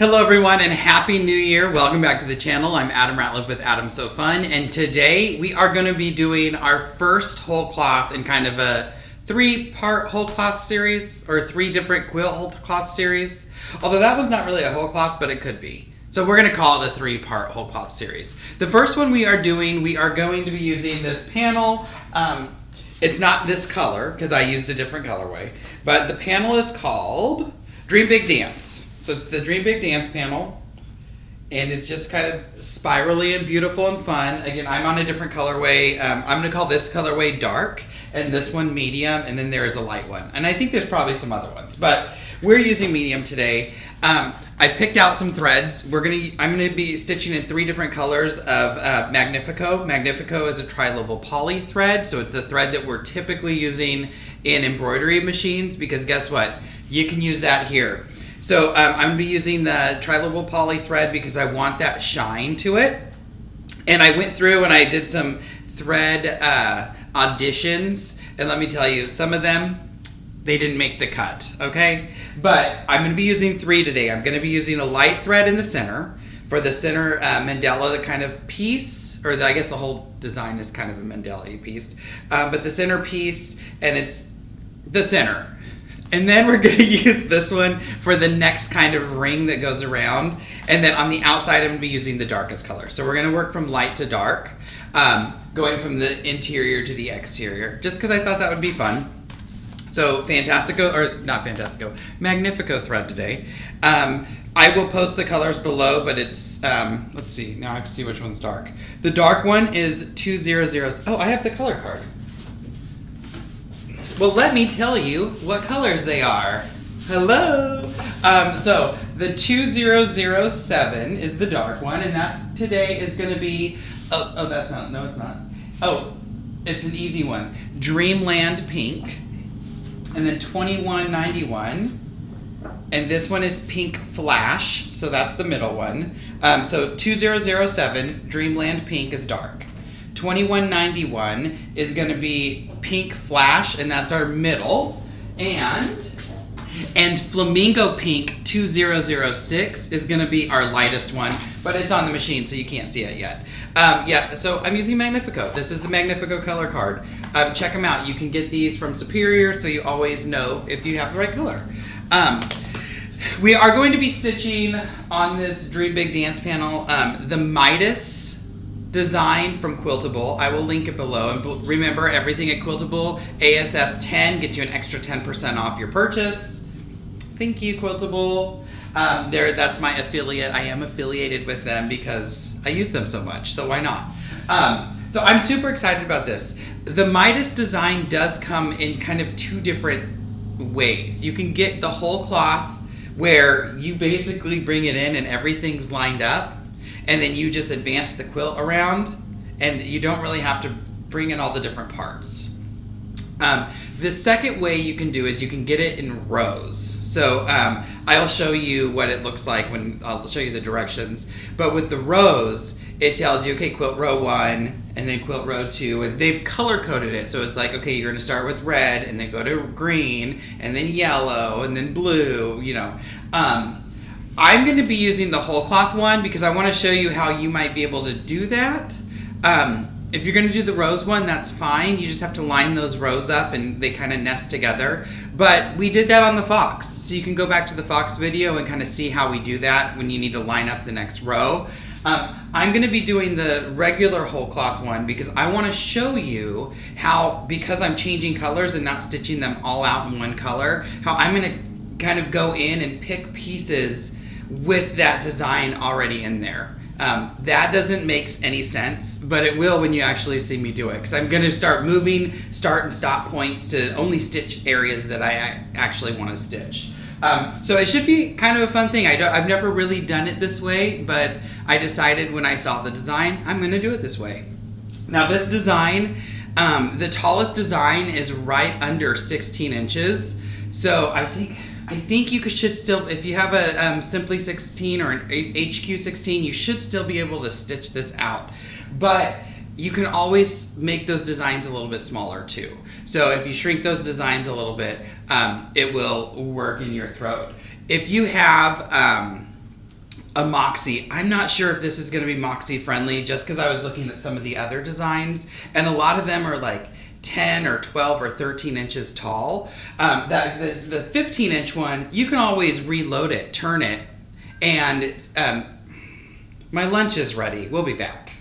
Hello everyone and Happy New Year. Welcome back to the channel. I'm Adam Ratliff with Adam So Fun, and today we are going to be doing our first whole cloth in kind of a three-part whole cloth series, or three different quilt whole cloth series. Although that one's not really a whole cloth, but it could be. So we're going to call it a three-part whole cloth series. The first one we are going to be using this panel. It's not this color because I used a different colorway, but the panel is called Dream Big Dance. So it's the Dream Big Dance panel, and it's just kind of spirally and beautiful and fun. Again, I'm on a different colorway. I'm going to call this colorway dark, and this one medium, and then there is a light one. And I think there's probably some other ones, but we're using medium today. I picked out some threads. I'm going to be stitching in three different colors of Magnifico. Magnifico is a tri-level poly thread, so it's a thread that we're typically using in embroidery machines, because guess what? You can use that here. So I'm going to be using the tri-level poly thread because I want that shine to it. And I went through and I did some thread auditions. And let me tell you, some of them, they didn't make the cut, okay? But I'm going to be using three today. I'm going to be using a light thread in the center for the center mandala kind of piece. I guess the whole design is kind of a mandala piece. But the center piece, and it's the center. And then we're going to use this one for the next kind of ring that goes around. And then on the outside, I'm going to be using the darkest color. So we're going to work from light to dark, going from the interior to the exterior, just because I thought that would be fun. So Magnifico thread today. I will post the colors below, but it's, let's see, now I have to see which one's dark. The dark one is 200. Oh, I have the color card. Well, let me tell you what colors they are. Hello. So the 2007 is the dark one, and that's today is going to be. Oh, that's not. No, it's not. Oh, it's an easy one. Dreamland Pink, and then 2191, and this one is Pink Flash. So that's the middle one. So 2007 Dreamland Pink is dark. 2191 is going to be Pink Flash, and that's our middle. And Flamingo Pink 2006 is going to be our lightest one, but it's on the machine, so you can't see it yet. Yeah, so I'm using Magnifico. This is the Magnifico color card. Check them out. You can get these from Superior, so you always know if you have the right color. We are going to be stitching on this Dream Big Dance panel the Midas design from Quiltable. I will link it below. And remember, everything at Quiltable, ASF 10 gets you an extra 10% off your purchase. Thank you, Quiltable. That's my affiliate. I am affiliated with them because I use them so much, so why not? So I'm super excited about this. The Midas design does come in kind of two different ways. You can get the whole cloth where you basically bring it in and everything's lined up, and then you just advance the quilt around, and you don't really have to bring in all the different parts. The second way you can do is you can get it in rows. So I'll show you what it looks like when I'll show you the directions. But with the rows, it tells you, okay, quilt row 1, and then quilt row 2, and they've color coded it. So it's like, okay, you're going to start with red, and then go to green, and then yellow, and then blue, you know. I'm going to be using the whole cloth one because I want to show you how you might be able to do that. If you're going to do the rows one, that's fine. You just have to line those rows up and they kind of nest together. But we did that on the Fox. So you can go back to the Fox video and kind of see how we do that when you need to line up the next row. I'm going to be doing the regular whole cloth one because I want to show you how, because I'm changing colors and not stitching them all out in one color, how I'm going to kind of go in and pick pieces with that design already in there. That doesn't make any sense, but it will when you actually see me do it, because I'm going to start moving start and stop points to only stitch areas that I actually want to stitch. So it should be kind of a fun thing. I've never really done it this way, but I decided when I saw the design, I'm going to do it this way. Now this design, the tallest design is right under 16 inches, so I think you should still, if you have a Simply 16 or an HQ 16, you should still be able to stitch this out. But you can always make those designs a little bit smaller too. So if you shrink those designs a little bit, it will work in your throat. If you have a Moxie. I'm not sure if this is going to be Moxie friendly just because I was looking at some of the other designs, and a lot of them are like 10 or 12 or 13 inches tall. The 15-inch one, you can always reload it, turn it, and my lunch is ready. We'll be back.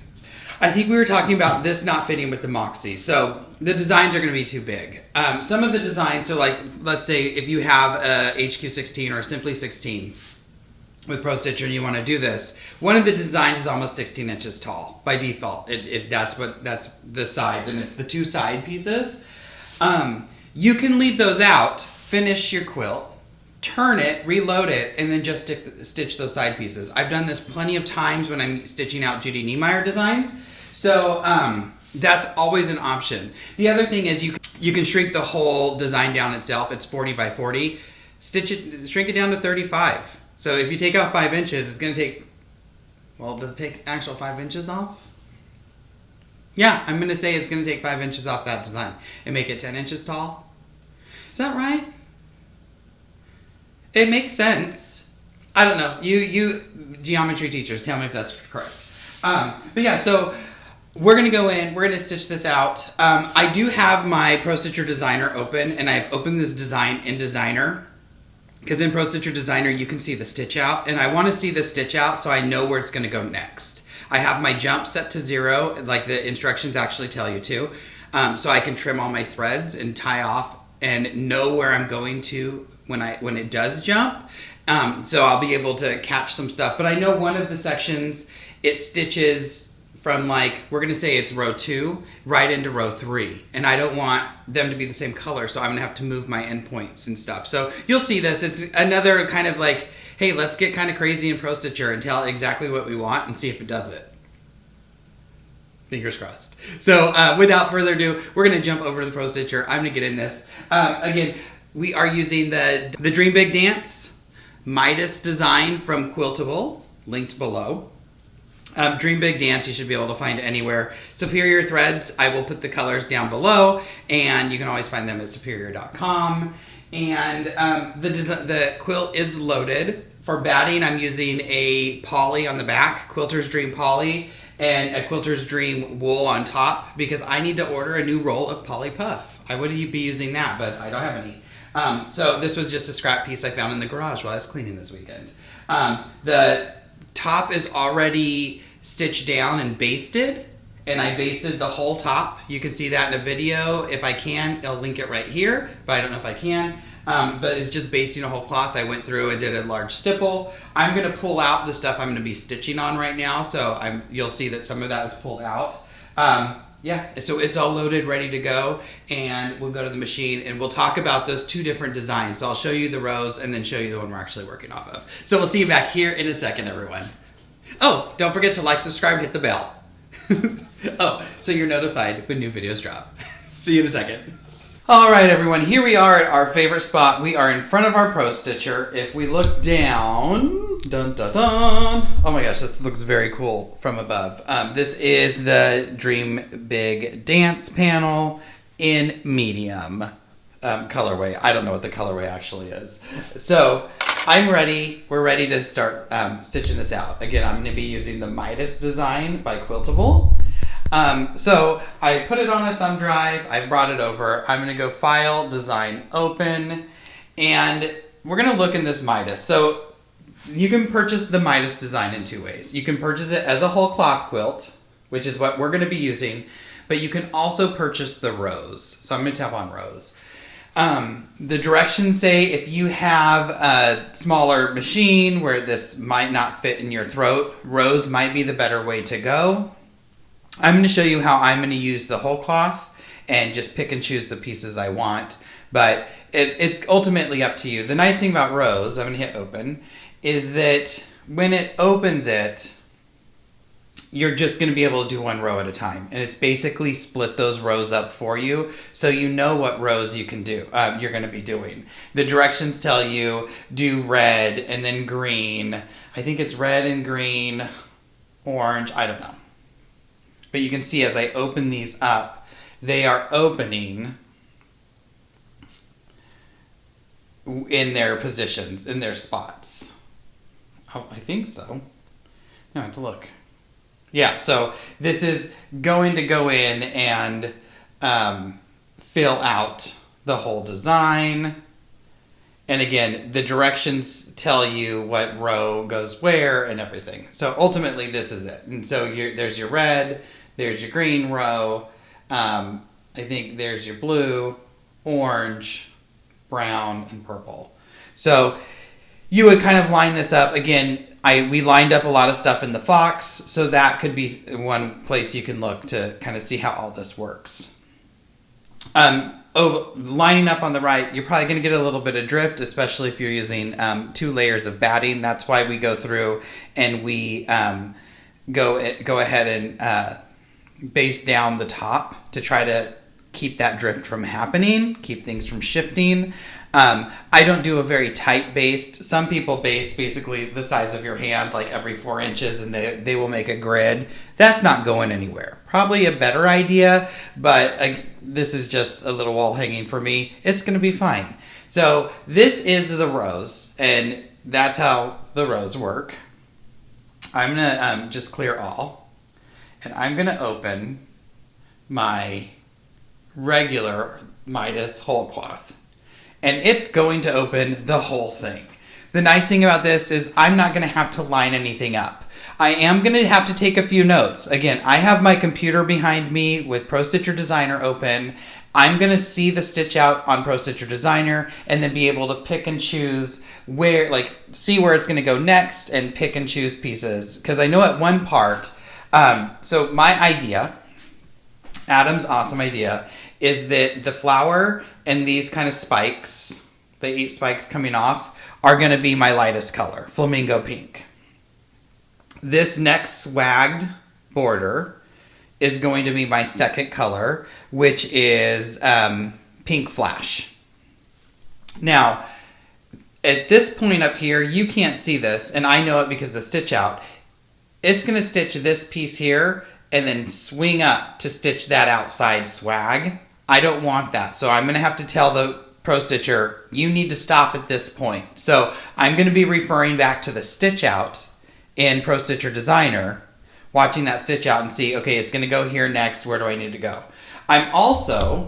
I think we were talking about this not fitting with the Moxie. So the designs are going to be too big. Some of the designs, so like, let's say if you have a HQ16 or a Simply 16 with Pro Stitcher and you want to do this, one of the designs is almost 16 inches tall by default. That's the sides, and it's the two side pieces. You can leave those out, finish your quilt, turn it, reload it, and then just stitch those side pieces. I've done this plenty of times when I'm stitching out Judy Niemeyer designs. So that's always an option. The other thing is you can shrink the whole design down itself. It's 40 by 40. Shrink it down to 35. So if you take out 5 inches, it's going to take, well, does it take actual 5 inches off? Yeah, I'm going to say it's going to take 5 inches off that design and make it 10 inches tall. Is that right? It makes sense. I don't know. You geometry teachers, tell me if that's correct. But yeah, so we're going to go in. We're going to stitch this out. I do have my Pro Stitcher Designer open, and I've opened this design in Designer. Because in Pro Stitcher Designer, you can see the stitch out, and I want to see the stitch out so I know where it's going to go next. I have my jump set to 0, like the instructions actually tell you to, so I can trim all my threads and tie off and know where I'm going to when it does jump. So I'll be able to catch some stuff. But I know one of the sections, it stitches from, like, we're going to say it's row 2 right into row 3. And I don't want them to be the same color, so I'm going to have to move my endpoints and stuff. So you'll see this. It's another kind of like, hey, let's get kind of crazy in Pro Stitcher and tell exactly what we want and see if it does it. Fingers crossed. So without further ado, we're going to jump over to the Pro Stitcher. I'm going to get in this. Again, we are using the Dream Big Dance Midas design from Quiltable, linked below. Dream Big Dance, you should be able to find anywhere. Superior Threads, I will put the colors down below, and you can always find them at superior.com. And the quilt is loaded. For batting, I'm using a poly on the back, Quilter's Dream Poly, and a Quilter's Dream wool on top, because I need to order a new roll of Poly Puff. I would be using that, but I don't have any. So this was just a scrap piece I found in the garage while I was cleaning this weekend. The top is already stitched down and basted, and I basted the whole top. You can see that in a video. If I can, I'll link it right here, but I don't know if I can. But it's just basting a whole cloth. I went through and did a large stipple. I'm going to pull out the stuff I'm going to be stitching on right now, so you'll see that some of that is pulled out. Yeah, so it's all loaded, ready to go, and we'll go to the machine and we'll talk about those two different designs. So I'll show you the rows and then show you the one we're actually working off of. So we'll see you back here in a second, everyone. Oh, don't forget to like, subscribe, hit the bell. Oh, so you're notified when new videos drop. See you in a second. All right, everyone, here we are at our favorite spot. We are in front of our Pro Stitcher. If we look down, dun, dun, dun. Oh my gosh, this looks very cool from above. This is the Dream Big Dance panel in medium colorway. I don't know what the colorway actually is. So I'm ready. We're ready to start stitching this out. Again, I'm going to be using the Midas design by Quiltable. So I put it on a thumb drive, I brought it over, I'm going to go File, Design, Open, and we're going to look in this Midas. So you can purchase the Midas design in two ways. You can purchase it as a whole cloth quilt, which is what we're going to be using, but you can also purchase the rows. So I'm going to tap on rows. The directions say if you have a smaller machine where this might not fit in your throat, rows might be the better way to go. I'm going to show you how I'm going to use the whole cloth and just pick and choose the pieces I want, but it's ultimately up to you. The nice thing about rows, I'm going to hit open, is that when it opens it, you're just going to be able to do one row at a time, and it's basically split those rows up for you so you know what rows you can do, you're going to be doing. The directions tell you do red and then green. I think it's red and green, orange, I don't know. But you can see as I open these up, they are opening in their positions, in their spots. Oh, I think so. No, I have to look. Yeah, so this is going to go in and fill out the whole design. And again, the directions tell you what row goes where and everything. So ultimately, this is it. And so there's your red, there's your green row. I think there's your blue, orange, brown, and purple. So you would kind of line this up. Again, we lined up a lot of stuff in the Fox, so that could be one place you can look to kind of see how all this works. Lining up on the right, you're probably going to get a little bit of drift, especially if you're using 2 layers of batting. That's why we go through and we go ahead and base down the top to try to keep that drift from happening, keep things from shifting. I don't do a very tight base. Some people base basically the size of your hand, like every 4 inches, and they will make a grid. That's not going anywhere. Probably a better idea, but this is just a little wall hanging for me. It's going to be fine. So this is the rows, and that's how the rows work. I'm going to just clear all, and I'm going to open my regular Midas whole cloth. And it's going to open the whole thing. The nice thing about this is I'm not going to have to line anything up. I am going to have to take a few notes. Again, I have my computer behind me with Pro Stitcher Designer open. I'm going to see the stitch out on Pro Stitcher Designer and then be able to pick and choose where, see where it's going to go next and pick and choose pieces. Because I know at one part, so my idea, Adam's awesome idea, is that the flower and these kind of spikes, the 8 spikes coming off, are going to be my lightest color, Flamingo Pink. This next swagged border is going to be my second color, which is Pink Flash. Now, at this point up here, you can't see this, and I know it because of the stitch out. It's going to stitch this piece here and then swing up to stitch that outside swag. I don't want that. So I'm going to have to tell the Pro Stitcher, you need to stop at this point. So I'm going to be referring back to the stitch out in Pro Stitcher Designer, watching that stitch out and see, okay, it's going to go here next. Where do I need to go? I'm also,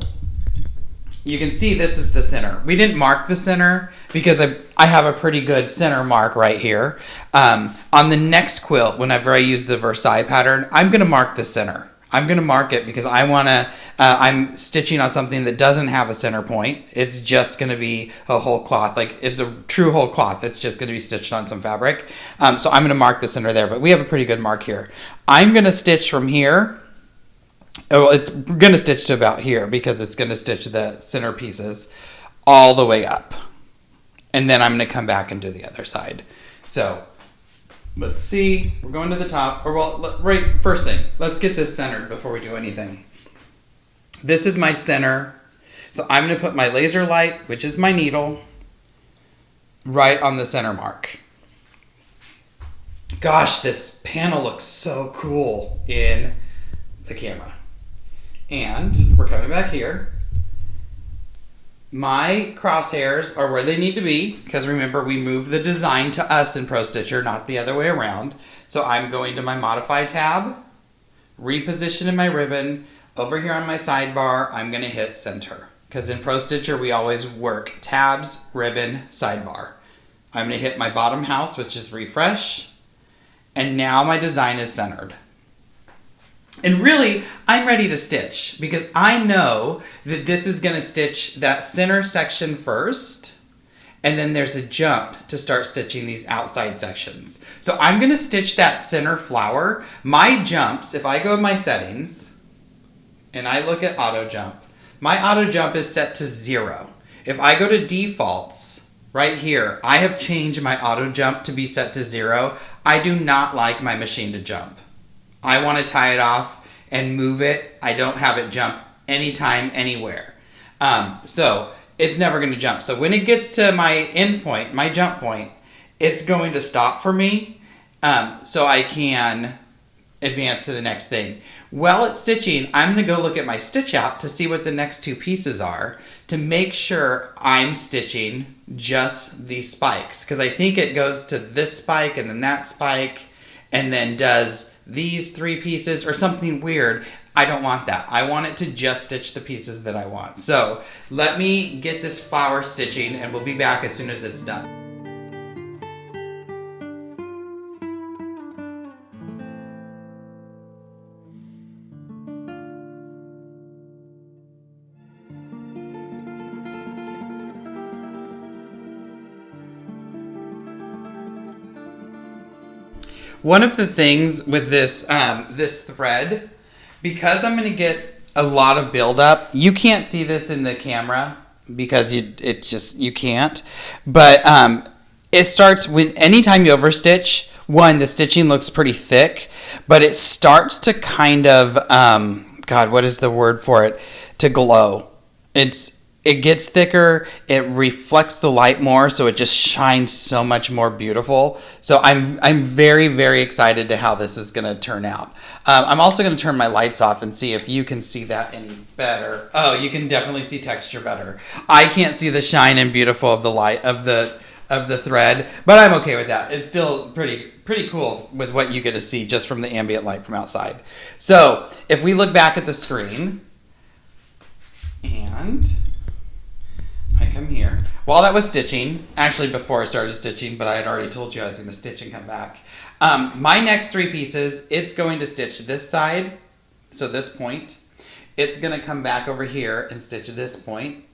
you can see this is the center. We didn't mark the center because I have a pretty good center mark right here. On the next quilt, whenever I use the Versailles pattern, I'm going to mark the center. I'm going to mark it because I want to, I'm stitching on something that doesn't have a center point. It's just going to be a whole cloth. It's a true whole cloth. It's just going to be stitched on some fabric. So I'm going to mark the center there, but we have a pretty good mark here. I'm going to stitch from here. Well, it's going to stitch to about here because it's going to stitch the center pieces all the way up. And then I'm going to come back and do the other side. So let's see. We're going to the top. Right, first thing, let's get this centered before we do anything. This is my center. So I'm going to put my laser light, which is my needle, right on the center mark. Gosh, this panel looks so cool in the camera. And we're coming back here. My crosshairs are where they need to be, because remember, we move the design to us in Pro Stitcher, not the other way around. So I'm going to my Modify tab, reposition in my ribbon. Over here on my sidebar, I'm going to hit Center, because in Pro Stitcher, we always work tabs, ribbon, sidebar. I'm going to hit my bottom house, which is Refresh, and now my design is centered. And really, I'm ready to stitch because I know that this is going to stitch that center section first, and then there's a jump to start stitching these outside sections. So I'm going to stitch that center flower. My jumps, if I go to my settings and I look at auto jump, my auto jump is set to 0. If I go to defaults right here, I have changed my auto jump to be set to 0. I do not like my machine to jump. I want to tie it off and move it. I don't have it jump anytime, anywhere. So it's never going to jump. So when it gets to my end point, my jump point, it's going to stop for me. So I can advance to the next thing. While it's stitching, I'm going to go look at my stitch out to see what the next two pieces are to make sure I'm stitching just these spikes, because I think it goes to this spike and then that spike and then does these three pieces or something weird. I don't want that. I want it to just stitch the pieces that I want. So let me get this flower stitching and we'll be back as soon as it's done. One of the things with this this thread, because I'm going to get a lot of buildup, you can't see this in the camera because you can't. But it starts when anytime you overstitch. One, the stitching looks pretty thick, but it starts to kind of God, what is the word for it? To glow. It gets thicker, it reflects the light more, so it just shines so much more beautiful. So I'm very, very excited to how this is going to turn out. I'm also going to turn my lights off and see if you can see that any better. Oh, you can definitely see texture better. I can't see the shine and beautiful of the light of the thread, but I'm okay with that. It's still pretty cool with what you get to see just from the ambient light from outside. So if we look back at the screen and I come here. While that was stitching, actually before I started stitching, but I had already told you I was going to stitch and come back. My next three pieces, it's going to stitch this side, so this point. It's going to come back over here and stitch this point.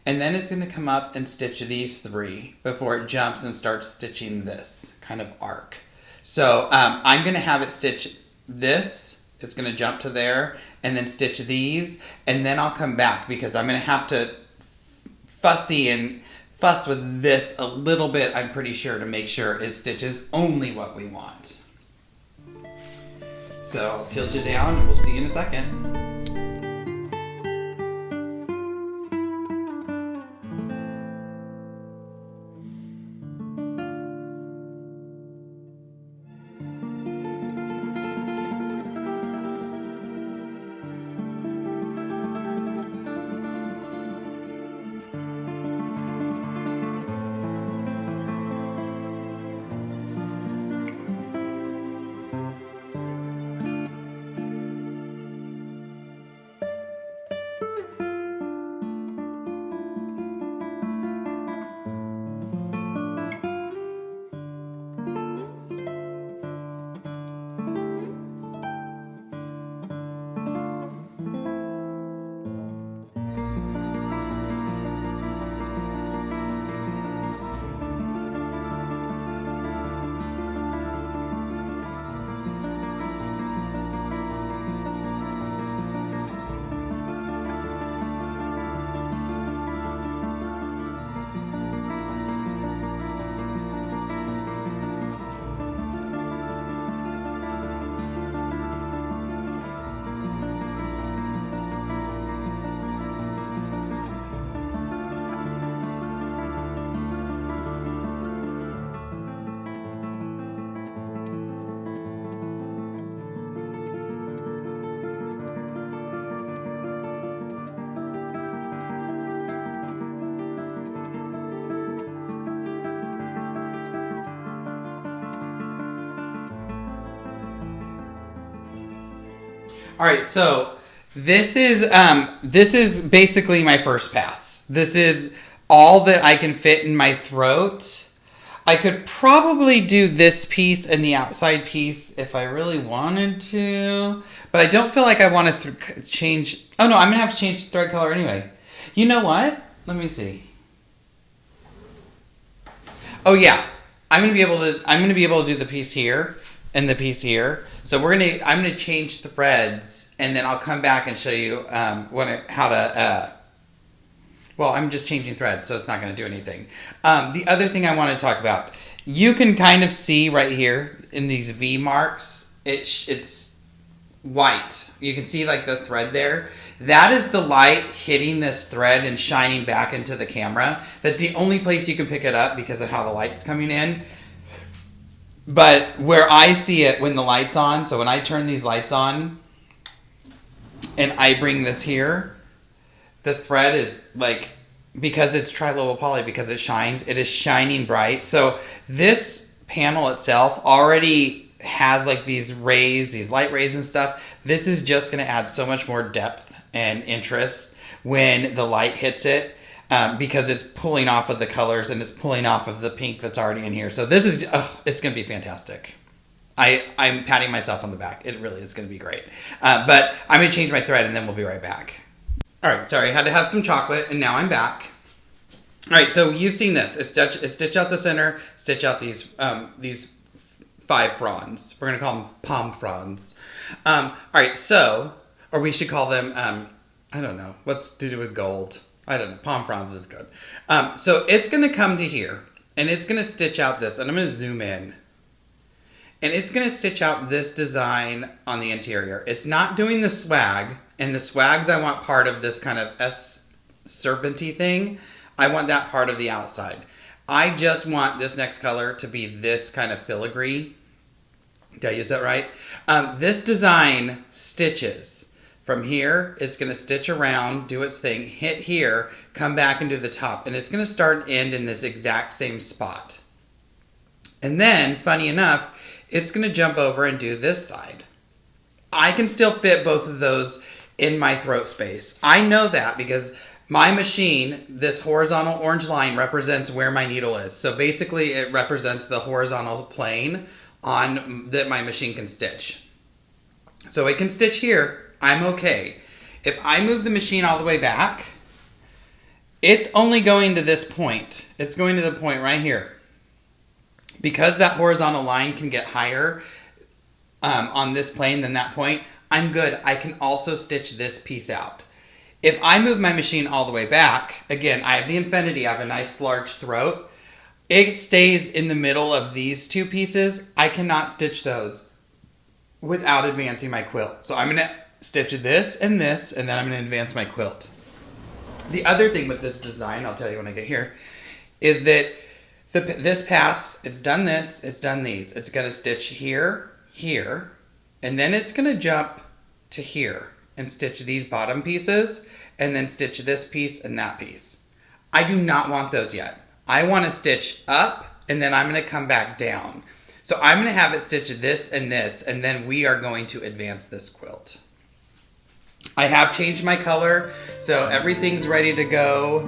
And then it's going to come up and stitch these three before it jumps and starts stitching this kind of arc. So I'm going to have it stitch this. It's going to jump to there and then stitch these. And then I'll come back because I'm going to have to fuss with this a little bit, I'm pretty sure, to make sure it stitches only what we want. So I'll tilt it down and we'll see you in a second. All right, so this is basically my first pass. This is all that I can fit in my throat. I could probably do this piece and the outside piece if I really wanted to, but I don't feel like I want to change. Oh no, I'm gonna have to change the thread color anyway. You know what? Let me see. Oh yeah, I'm gonna be able to do the piece here and the piece here. So I'm gonna change threads, and then I'll come back and show you how to. Well, I'm just changing threads, so it's not gonna do anything. The other thing I want to talk about, you can kind of see right here in these V marks. It's white. You can see like the thread there. That is the light hitting this thread and shining back into the camera. That's the only place you can pick it up because of how the light's coming in. But where I see it when the light's on, so when I turn these lights on and I bring this here, the thread is like, because it's tri-level poly, because it shines, it is shining bright. So this panel itself already has like these rays, these light rays and stuff. This is just going to add so much more depth and interest when the light hits it. Because it's pulling off of the colors and it's pulling off of the pink that's already in here. So this is, it's going to be fantastic. I'm patting myself on the back. It really is going to be great. But I'm going to change my thread and then we'll be right back. All right, sorry, I had to have some chocolate and now I'm back. All right, so you've seen this. Stitch out the center, stitch out these 5 fronds. We're going to call them palm fronds. All right, so, or we should call them, I don't know, what's to do with gold? I don't know. Palm fronds is good. So it's going to come to here. And it's going to stitch out this. And I'm going to zoom in. And it's going to stitch out this design on the interior. It's not doing the swag. And the swags, I want part of this kind of serpenty thing. I want that part of the outside. I just want this next color to be this kind of filigree. Did I use that right? This design stitches. From here, it's going to stitch around, do its thing, hit here, come back and do the top. And it's going to start and end in this exact same spot. And then, funny enough, it's going to jump over and do this side. I can still fit both of those in my throat space. I know that because my machine, this horizontal orange line, represents where my needle is. So basically, it represents the horizontal plane on that my machine can stitch. So it can stitch here. I'm okay. If I move the machine all the way back, it's only going to this point. It's going to the point right here. Because that horizontal line can get higher on this plane than that point, I'm good. I can also stitch this piece out. If I move my machine all the way back, again, I have the infinity. I have a nice large throat. It stays in the middle of these 2 pieces. I cannot stitch those without advancing my quilt. So I'm going to stitch this, and then I'm going to advance my quilt. The other thing with this design, I'll tell you when I get here, is that this pass, it's done this, it's done these. It's going to stitch here, here, and then it's going to jump to here and stitch these bottom pieces, and then stitch this piece and that piece. I do not want those yet. I want to stitch up, and then I'm going to come back down. So I'm going to have it stitch this, and then we are going to advance this quilt. I have changed my color, so everything's ready to go,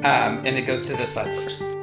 and it goes to this side first.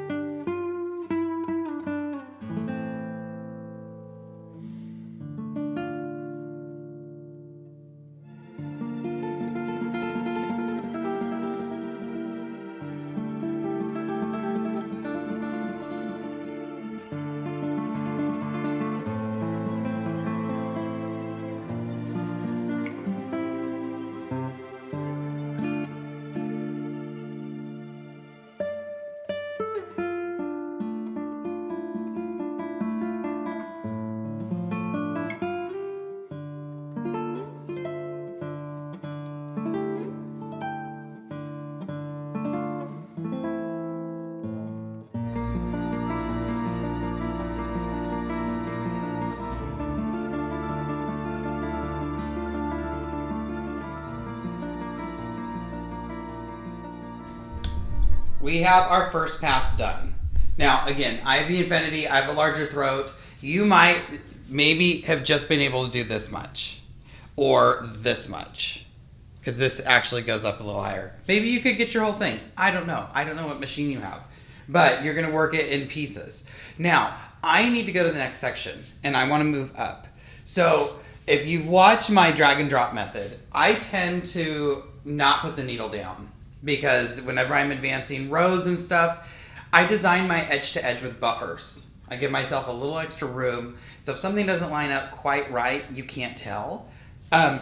We have our first pass done. Now, again, I have the infinity, I have a larger throat. You might maybe have just been able to do this much or this much because this actually goes up a little higher. Maybe you could get your whole thing. I don't know. I don't know what machine you have, but you're going to work it in pieces. Now, I need to go to the next section and I want to move up. So if you've watched my drag and drop method, I tend to not put the needle down. Because whenever I'm advancing rows and stuff, I design my edge to edge with buffers. I give myself a little extra room. So if something doesn't line up quite right, you can't tell.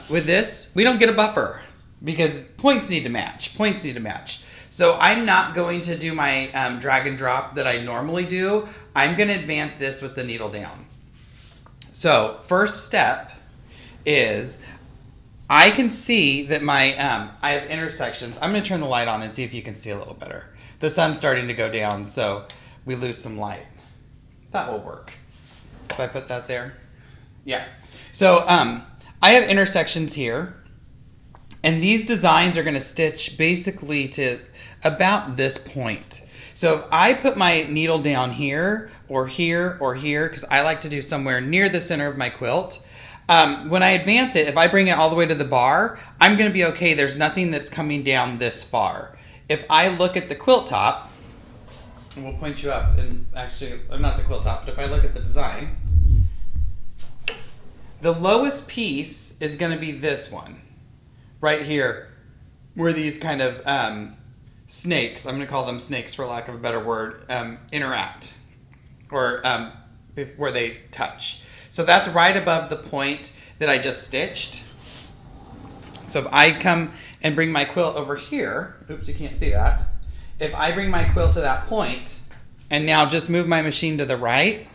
With this, we don't get a buffer because points need to match. Points need to match. So I'm not going to do my drag and drop that I normally do. I'm going to advance this with the needle down. So first step is I can see that my, I have intersections. I'm going to turn the light on and see if you can see a little better. The sun's starting to go down, so we lose some light. That will work. If I put that there. Yeah. So I have intersections here. And these designs are going to stitch basically to about this point. So if I put my needle down here, or here, or here, because I like to do somewhere near the center of my quilt, when I advance it, if I bring it all the way to the bar, I'm going to be okay. There's nothing that's coming down this far. If I look at the quilt top, and we'll point you up, and actually, not the quilt top, but if I look at the design, the lowest piece is going to be this one. Right here, where these kind of snakes, I'm going to call them snakes for lack of a better word, interact, or where they touch. So that's right above the point that I just stitched. So if I come and bring my quilt over here, oops, you can't see that. If I bring my quilt to that point, and now just move my machine to the right,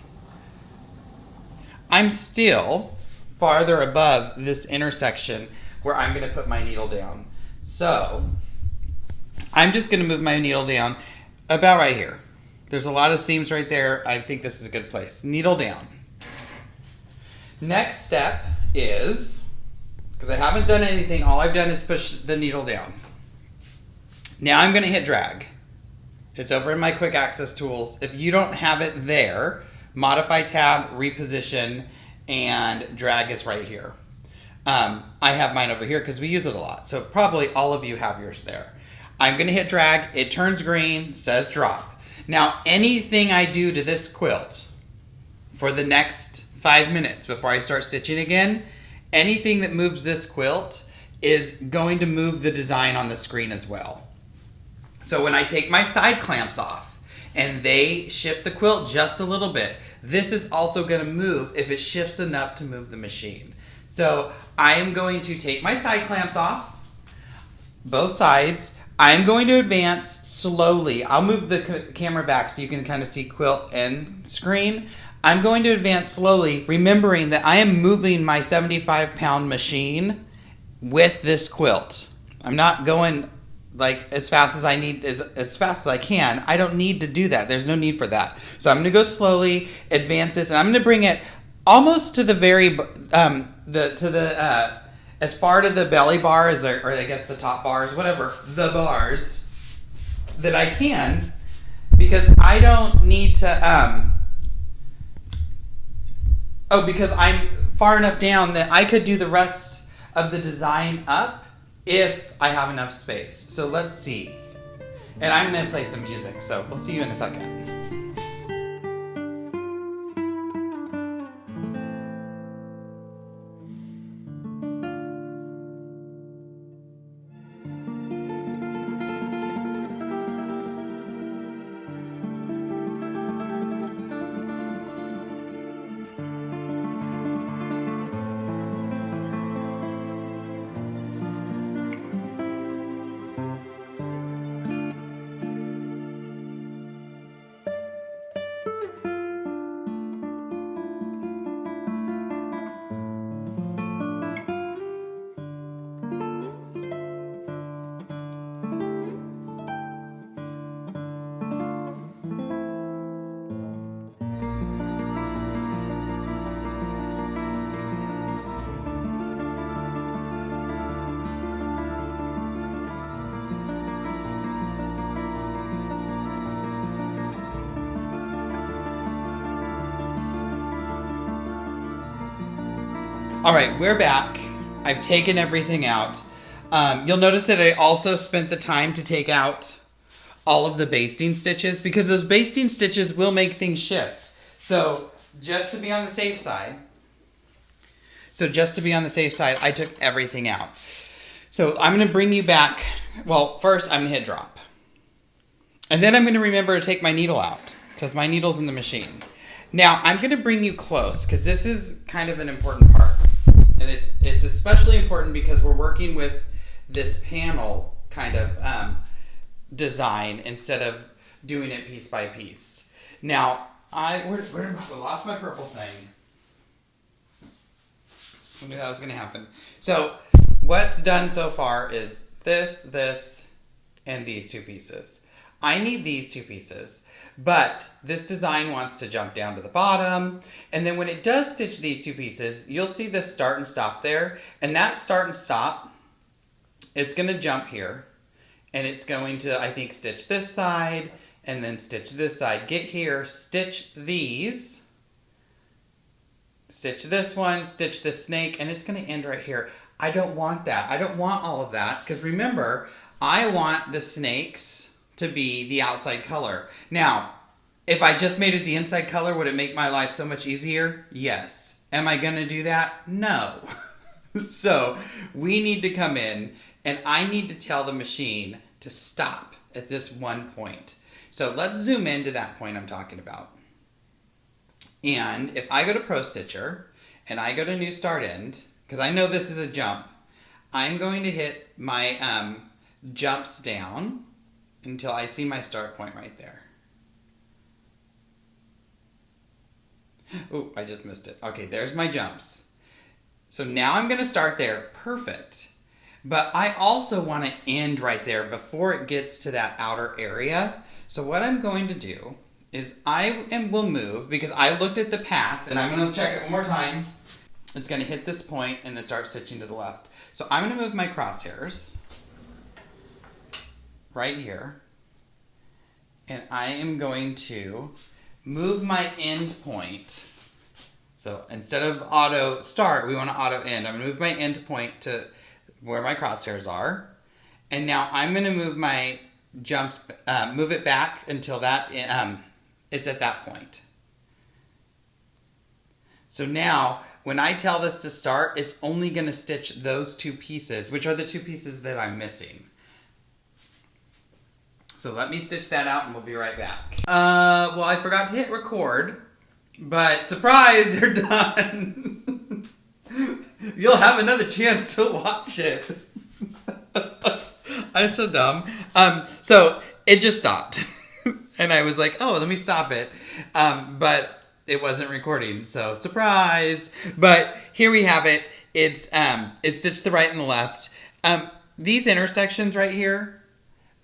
I'm still farther above this intersection where I'm going to put my needle down. So I'm just going to move my needle down about right here. There's a lot of seams right there. I think this is a good place. Needle down. Next step is, because I haven't done anything, all I've done is push the needle down. Now I'm going to hit drag. It's over in my quick access tools. If you don't have it there, modify tab, reposition, and drag is right here. I have mine over here because we use it a lot. So probably all of you have yours there. I'm going to hit drag. It turns green, says drop. Now, anything I do to this quilt for the next 5 minutes before I start stitching again, anything that moves this quilt is going to move the design on the screen as well. So when I take my side clamps off and they shift the quilt just a little bit, this is also going to move if it shifts enough to move the machine. So I am going to take my side clamps off, both sides. I'm going to advance slowly. I'll move the camera back so you can kind of see quilt and screen. I'm going to advance slowly, remembering that I am moving my 75-pound machine with this quilt. I'm not going like as fast as I need, as fast as I can. I don't need to do that. There's no need for that. So I'm going to go slowly, advance this, and I'm going to bring it almost to the very as far to the belly bar as, or I guess the top bars, whatever, the bars that I can, because I don't need to, because I'm far enough down that I could do the rest of the design up if I have enough space. So let's see. And I'm going to play some music, so we'll see you in a second. All right, we're back. I've taken everything out. You'll notice that I also spent the time to take out all of the basting stitches because those basting stitches will make things shift. So just to be on the safe side, I took everything out. So I'm going to bring you back. Well, first I'm going to hit drop. And then I'm going to remember to take my needle out because my needle's in the machine. Now I'm going to bring you close because this is kind of an important part. And it's especially important because we're working with this panel kind of design instead of doing it piece by piece. Now, I lost my purple thing. I knew that was going to happen. So, what's done so far is this, and these two pieces. I need these two pieces, but this design wants to jump down to the bottom. And then when it does stitch these two pieces, you'll see this start and stop there. And that start and stop, it's going to jump here. And it's going to, I think, stitch this side and then stitch this side. Get here, stitch these, stitch this one, stitch this snake, and it's going to end right here. I don't want that. I don't want all of that, because remember, I want the snakes to be the outside color. Now, if I just made it the inside color, would it make my life so much easier? Yes. Am I going to do that? No. So we need to come in, and I need to tell the machine to stop at this one point. So let's zoom into that point I'm talking about. And if I go to Pro Stitcher and I go to New Start End, because I know this is a jump, I'm going to hit my jumps down until I see my start point right there. Oh, I just missed it. Okay, there's my jumps. So now I'm going to start there. Perfect. But I also want to end right there before it gets to that outer area. So what I'm going to do is will move, because I looked at the path, and I'm going to check it one more time. It's going to hit this point and then start stitching to the left. So I'm going to move my crosshairs right here. And I am going to move my end point. So instead of auto start, we want to auto end. I'm going to move my end point to where my crosshairs are. And now I'm going to move my jumps, move it back until that it's at that point. So now when I tell this to start, it's only going to stitch those two pieces, which are the two pieces that I'm missing. So let me stitch that out and we'll be right back. Well, I forgot to hit record, but surprise, you're done. You'll have another chance to watch it. I'm so dumb. So it just stopped. And I was like, oh, let me stop it. But it wasn't recording, so surprise. But here we have it. It's stitched the right and the left. These intersections right here,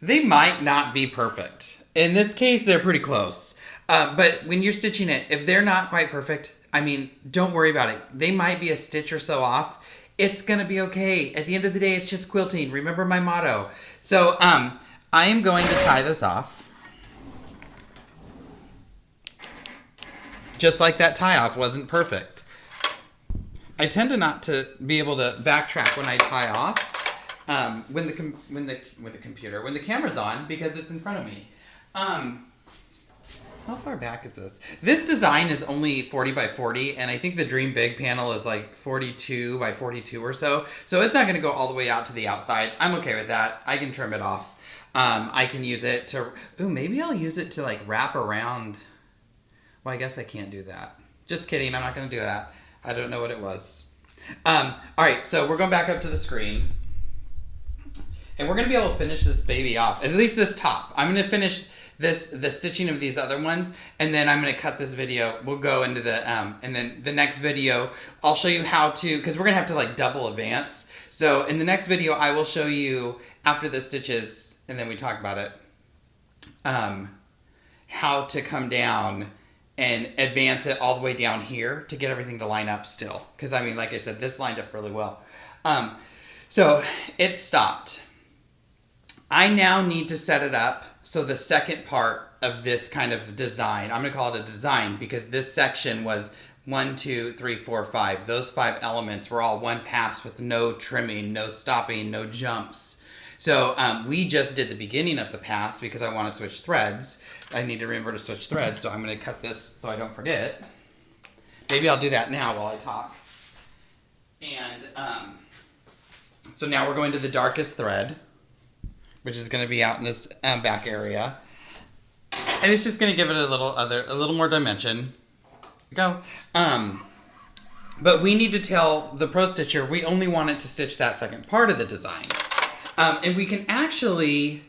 they might not be perfect. In this case, they're pretty close. But when you're stitching it, if they're not quite perfect, I mean, don't worry about it. They might be a stitch or so off. It's going to be okay. At the end of the day, it's just quilting. Remember my motto. So I am going to tie this off. Just like that tie off wasn't perfect. I tend to not to be able to backtrack when I tie off. When the camera's on, because it's in front of me. How far back is this? This design is only 40 by 40, and I think the Dream Big panel is like 42 by 42 or so. So it's not going to go all the way out to the outside. I'm okay with that. I can trim it off. I can use it to, maybe I'll use it to like wrap around. Well, I guess I can't do that. Just kidding. I'm not going to do that. I don't know what it was. All right, so we're going back up to the screen. And we're going to be able to finish this baby off, at least this top. I'm going to finish the stitching of these other ones, and then I'm going to cut this video. We'll go into the, and then the next video, I'll show you how to, because we're going to have to like double advance. So in the next video, I will show you after the stitches, and then we talk about it, how to come down and advance it all the way down here to get everything to line up still. Because I mean, like I said, this lined up really well. So it stopped. I now need to set it up so the second part of this kind of design, I'm going to call it a design, because this section was 1, 2, 3, 4, 5. Those 5 elements were all one pass with no trimming, no stopping, no jumps. So we just did the beginning of the pass because I want to switch threads. I need to remember to switch threads, so I'm going to cut this so I don't forget. Maybe I'll do that now while I talk. And so now we're going to the darkest thread, which is going to be out in this back area. And it's just going to give it a little more dimension. Go. But we need to tell the Pro Stitcher we only want it to stitch that second part of the design. And we can actually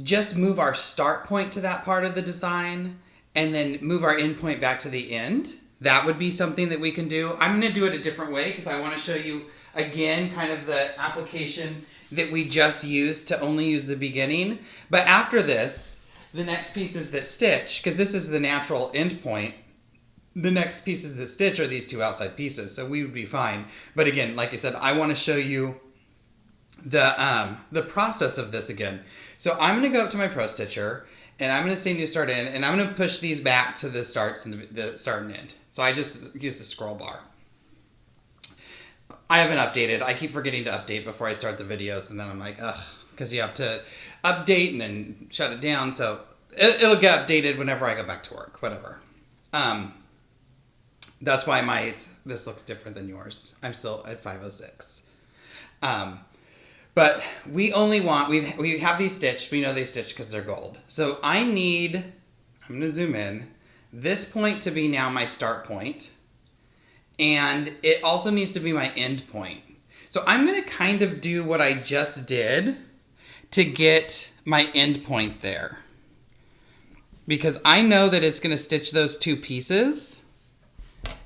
just move our start point to that part of the design and then move our end point back to the end. That would be something that we can do. I'm going to do it a different way because I want to show you again kind of the application that we just used to only use the beginning. But after this, the next pieces that stitch, because this is the natural end point, the next pieces that stitch are these two outside pieces, so we would be fine. But again, like I said, I want to show you the process of this again. So I'm going to go up to my Pro Stitcher, and I'm going to say New Start In, and I'm going to push these back to the starts and the start and end. So I just use the scroll bar. I haven't updated. I keep forgetting to update before I start the videos, and then I'm like, ugh, because you have to update and then shut it down. So it'll get updated whenever I go back to work, whatever. That's why this looks different than yours. I'm still at 506. But we only want, we have these stitched. We know they stitch because they're gold. So I'm going to zoom in, this point to be now my start point. And it also needs to be my end point. So I'm going to kind of do what I just did to get my end point there. Because I know that it's going to stitch those two pieces.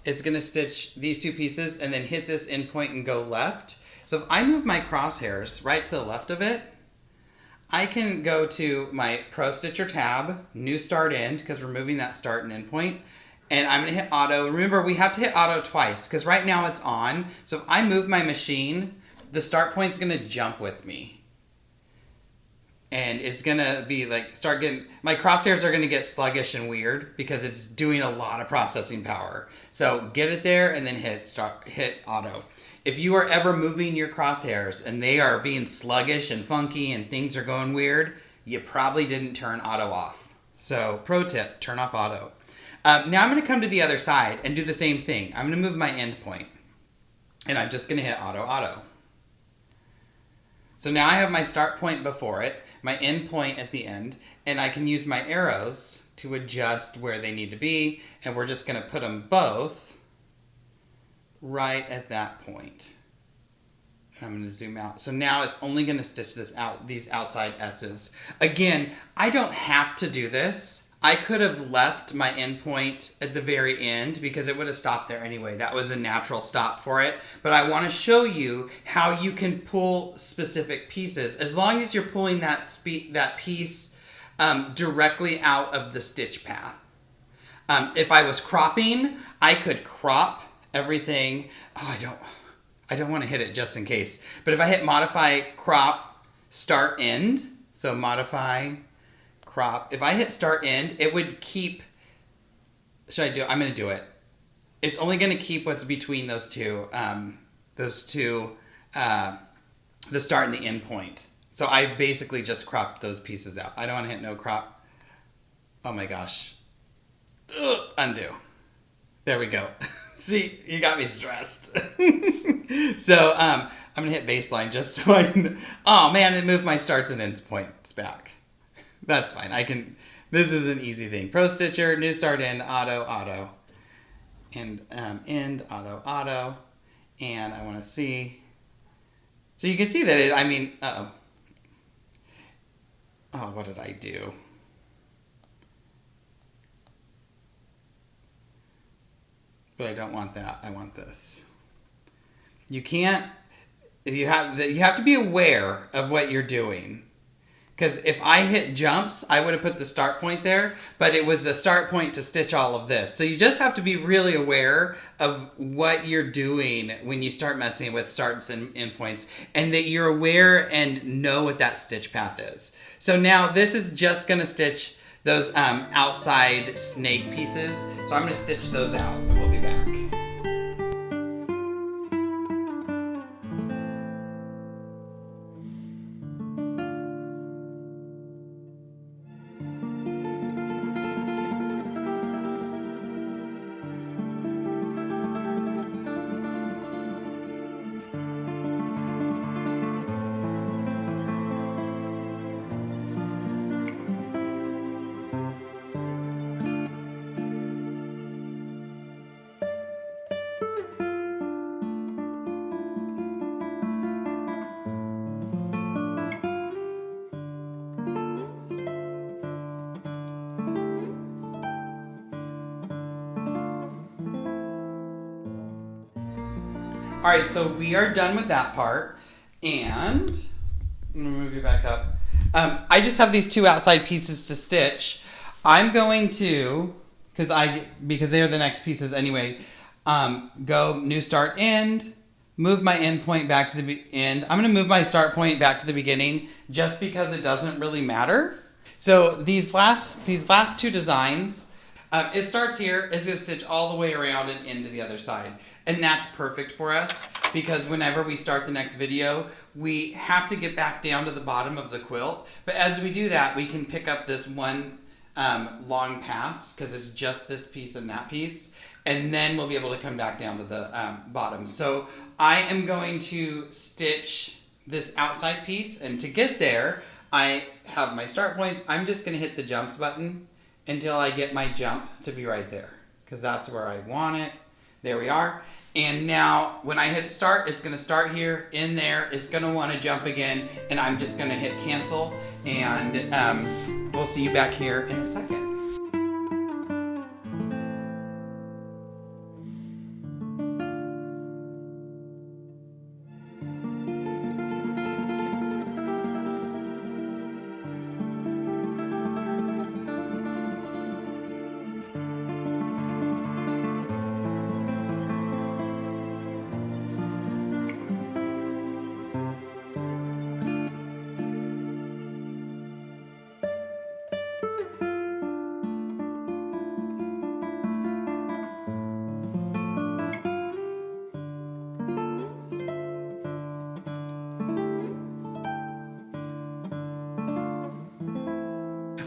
It's going to stitch these two pieces and then hit this end point and go left. So if I move my crosshairs right to the left of it, I can go to my Pro Stitcher tab, New Start End, because we're moving that start and end point. And I'm going to hit auto. Remember, we have to hit auto twice because right now it's on. So if I move my machine, the start point's going to jump with me. And it's going to be like, my crosshairs are going to get sluggish and weird because it's doing a lot of processing power. So get it there and then hit auto. If you are ever moving your crosshairs and they are being sluggish and funky and things are going weird, you probably didn't turn auto off. So pro tip, turn off auto. Now I'm going to come to the other side and do the same thing. I'm going to move my end point. And I'm just going to hit auto. So now I have my start point before it, my end point at the end, and I can use my arrows to adjust where they need to be. And we're just going to put them both right at that point. I'm going to zoom out. So now it's only going to stitch these outside S's. Again, I don't have to do this. I could have left my endpoint at the very end because it would have stopped there anyway. That was a natural stop for it. But I want to show you how you can pull specific pieces as long as you're pulling that piece directly out of the stitch path. If I was cropping, I could crop everything. Oh, I don't want to hit it just in case. But if I hit modify, crop, start, end, so modify, crop. If I hit start end, it would keep, I'm going to do it. It's only going to keep what's between those two, the start and the end point. So I basically just cropped those pieces out. I don't want to hit no crop. Oh my gosh. Ugh, undo. There we go. See, you got me stressed. So I'm going to hit baseline just so I can, oh man, it moved my starts and ends points back. That's fine. This is an easy thing. Pro Stitcher, New Start In, auto, and end, auto, and I want to see. So you can see that oh, what did I do? But I don't want that. I want this. You have to be aware of what you're doing. Because if I hit jumps, I would have put the start point there, but it was the start point to stitch all of this. So you just have to be really aware of what you're doing when you start messing with starts and end points, and that you're aware and know what that stitch path is. So now this is just going to stitch those outside snake pieces. So I'm going to stitch those out, and we'll be back. All right, so we are done with that part, and I'm gonna move you back up. I just have these two outside pieces to stitch. I'm going to, because they are the next pieces anyway, go new start end, move my end point back to the end. I'm going to move my start point back to the beginning just because it doesn't really matter. So these last two designs, it starts here. It's going to stitch all the way around and into the other side. And that's perfect for us because whenever we start the next video, we have to get back down to the bottom of the quilt. But as we do that, we can pick up this one long pass because it's just this piece and that piece. And then we'll be able to come back down to the bottom. So I am going to stitch this outside piece. And to get there, I have my start points. I'm just going to hit the jumps button until I get my jump to be right there because that's where I want it. There we are. And now when I hit start, it's going to start here in there. It's going to want to jump again. And I'm just going to hit cancel. And we'll see you back here in a second.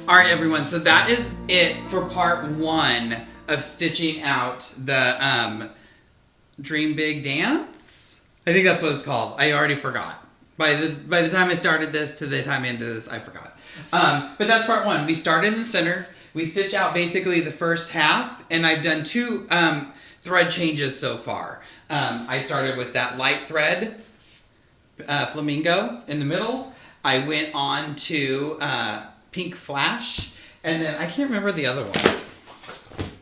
All right, everyone, so that is it for part one of stitching out the Dream Big Dance. I think that's what it's called. I already forgot. By the time I started this to the time I ended this, I forgot. But that's part one. We started in the center. We stitch out basically the first half, and I've done two thread changes so far. I started with that light thread, Flamingo, in the middle. I went on to Pink Flash, and then I can't remember the other one.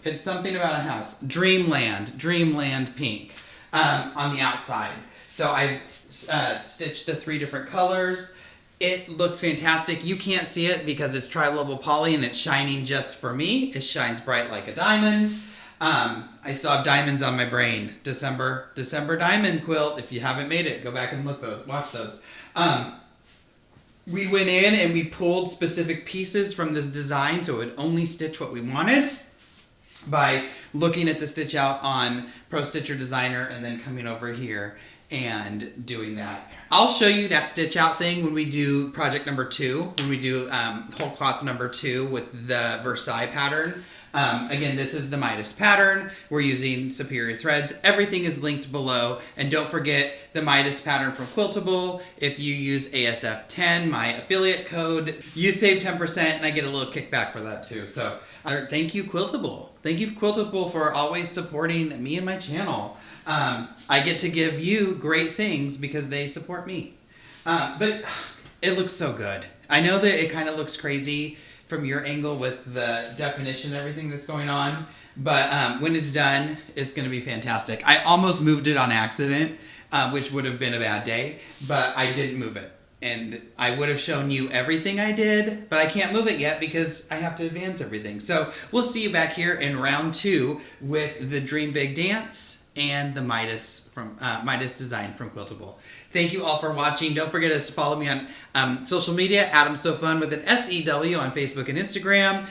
It's something about a house. Dreamland Pink on the outside. So I've stitched the three different colors. It looks fantastic. You can't see it because it's tri-level poly and it's shining just for me. It shines bright like a diamond. I still have diamonds on my brain. December diamond quilt. If you haven't made it, go back and watch those. We went in and we pulled specific pieces from this design so it would only stitch what we wanted by looking at the stitch out on Pro Stitcher Designer and then coming over here and doing that. I'll show you that stitch out thing when we do project number 2, when we do whole cloth number 2 with the Versailles pattern. Again, this is the Midas pattern. We're using Superior Threads. Everything is linked below. And don't forget the Midas pattern from Quiltable. If you use ASF10, my affiliate code, you save 10% and I get a little kickback for that too. So thank you, Quiltable. Thank you, Quiltable, for always supporting me and my channel. I get to give you great things because they support me. But it looks so good. I know that it kind of looks crazy from your angle with the definition and everything that's going on. But when it's done, it's going to be fantastic. I almost moved it on accident, which would have been a bad day, but I didn't move it. And I would have shown you everything I did, but I can't move it yet because I have to advance everything. So we'll see you back here in round 2 with the Dream Big Dance and the Midas design from Quiltable. Thank you all for watching. Don't forget to follow me on social media, Adam's So Fun with an SEW on Facebook and Instagram.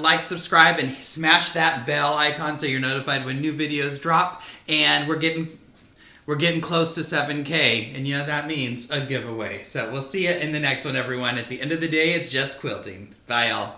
Like, subscribe, and smash that bell icon so you're notified when new videos drop. And we're getting close to 7K, and you know that means a giveaway. So we'll see you in the next one, everyone. At the end of the day, it's just quilting. Bye, y'all.